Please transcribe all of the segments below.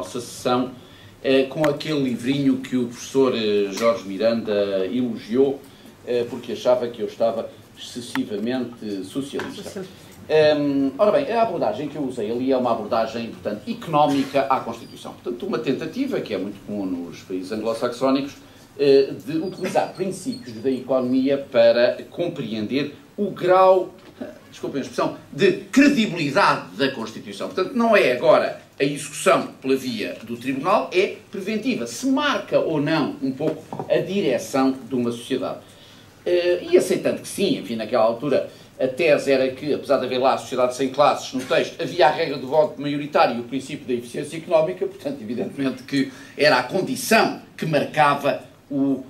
nossa sessão com aquele livrinho que o professor Jorge Miranda elogiou porque achava que eu estava excessivamente socialista. Ora bem, a abordagem que eu usei ali é uma abordagem, portanto, económica à Constituição. Portanto, uma tentativa, que é muito comum nos países anglo-saxónicos, de utilizar princípios da economia para compreender o grau, desculpem a expressão, de credibilidade da Constituição. Portanto, não é agora a execução pela via do Tribunal, é preventiva. Se marca ou não um pouco a direção de uma sociedade. E aceitando que sim, enfim, naquela altura a tese era que, apesar de haver lá a sociedade sem classes no texto, havia a regra do voto maioritário e o princípio da eficiência económica, portanto, evidentemente que era a condição que marcava o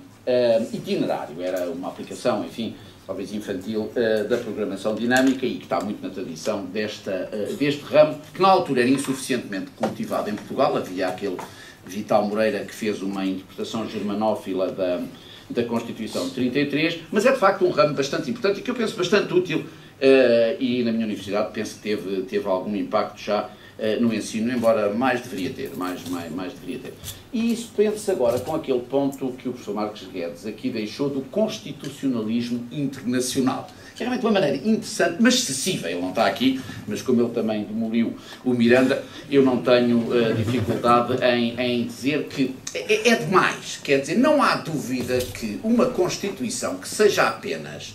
itinerário. Era uma aplicação, enfim, talvez infantil, da programação dinâmica e que está muito na tradição deste ramo, que na altura era insuficientemente cultivado em Portugal. Havia aquele Vital Moreira que fez uma interpretação germanófila da Constituição de 33, mas é de facto um ramo bastante importante e que eu penso bastante útil e na minha universidade penso que teve algum impacto já no ensino, embora mais deveria ter, mais deveria ter. E isso penso agora com aquele ponto que o professor Marcos Guedes aqui deixou do constitucionalismo internacional. Que é realmente uma maneira interessante, mas excessiva. Ele não está aqui, mas como ele também demoliu o Miranda, eu não tenho dificuldade em dizer que é demais. Quer dizer, não há dúvida que uma Constituição que seja apenas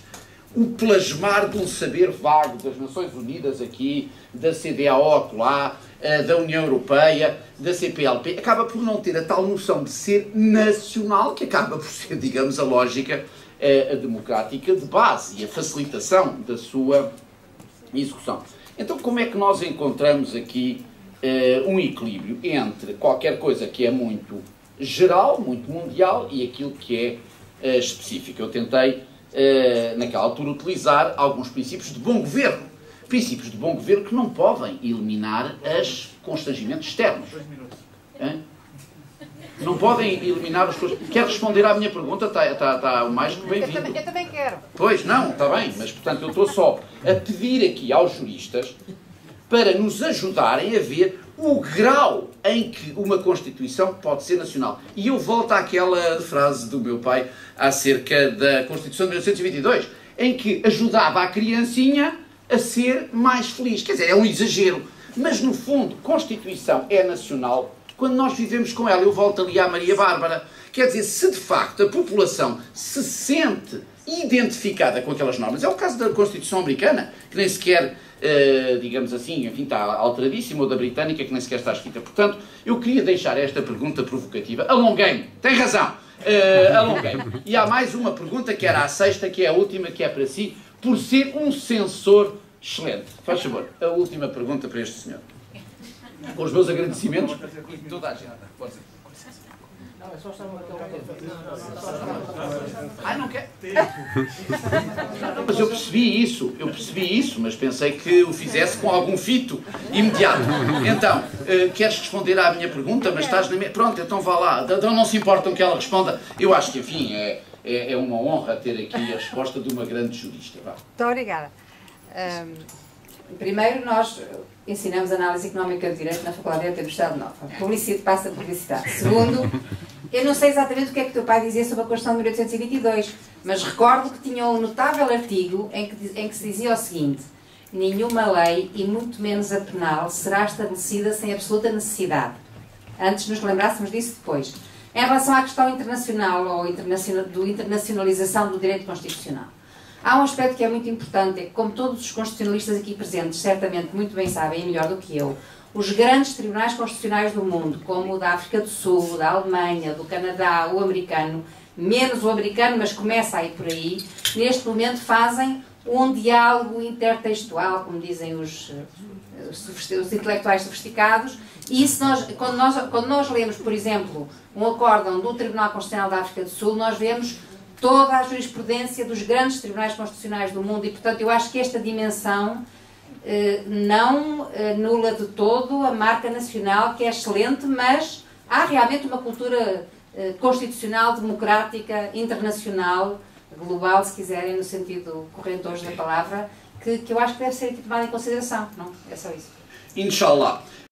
o plasmar de um saber vago das Nações Unidas aqui, da CDAO acolá, da União Europeia, da CPLP, acaba por não ter a tal noção de ser nacional, que acaba por ser, digamos, a lógica a democrática de base e a facilitação da sua execução. Então, como é que nós encontramos aqui um equilíbrio entre qualquer coisa que é muito geral, muito mundial, e aquilo que é específico? Eu tentei, naquela altura, utilizar alguns princípios de bom governo. Princípios de bom governo que não podem eliminar os constrangimentos externos. Não podem eliminar os... Quer responder à minha pergunta? Está mais que bem-vindo. Eu também quero. Pois, não, está bem, mas portanto eu estou só a pedir aqui aos juristas para nos ajudarem a ver o grau em que uma Constituição pode ser nacional. E eu volto àquela frase do meu pai acerca da Constituição de 1922, em que ajudava a criancinha a ser mais feliz. Quer dizer, é um exagero, mas no fundo, Constituição é nacional quando nós vivemos com ela. Eu volto ali à Maria Bárbara. Quer dizer, se de facto a população se sente identificada com aquelas normas, é o caso da Constituição americana, que nem sequer, digamos assim, enfim, está alteradíssima, ou da britânica, que nem sequer está escrita. Portanto, eu queria deixar esta pergunta provocativa. Alonguei-me, tem razão, alonguei-me. E há mais uma pergunta, que era a sexta, que é a última, que é para si, por ser um censor excelente. Faz favor, a última pergunta para este senhor. Com os meus agradecimentos. Toda a gente. Pode ser. Não, é só estar uma... Não quer? Não, mas eu percebi isso, mas pensei que o fizesse com algum fito imediato. Então, queres responder à minha pergunta, mas estás na minha... Pronto, então vá lá. Então não se importam que ela responda. Eu acho que, enfim, é uma honra ter aqui a resposta de uma grande jurista. Vá. Muito obrigada. Primeiro, nós ensinamos análise económica de Direito na Faculdade de Universidade Nova. Publicidade passa a publicidade. Segundo, eu não sei exatamente o que é que o teu pai dizia sobre a Constituição de 1822, mas recordo que tinha um notável artigo em que se dizia o seguinte: nenhuma lei, e muito menos a penal, será estabelecida sem absoluta necessidade. Antes nos lembrássemos disso depois. Em relação à questão internacional ou internacionalização do direito constitucional, há um aspecto que é muito importante, é que, como todos os constitucionalistas aqui presentes certamente muito bem sabem, e melhor do que eu, os grandes tribunais constitucionais do mundo, como o da África do Sul, da Alemanha, do Canadá, o americano, menos o americano, mas começa a ir por aí, neste momento fazem um diálogo intertextual, como dizem os intelectuais sofisticados, e isso quando nós lemos, por exemplo, um acórdão do Tribunal Constitucional da África do Sul, nós vemos toda a jurisprudência dos grandes tribunais constitucionais do mundo e, portanto, eu acho que esta dimensão não anula de todo a marca nacional, que é excelente, mas há realmente uma cultura constitucional, democrática, internacional, global, se quiserem, no sentido corrente hoje da palavra, que eu acho que deve ser tomada em consideração, não? É só isso. Inshallah.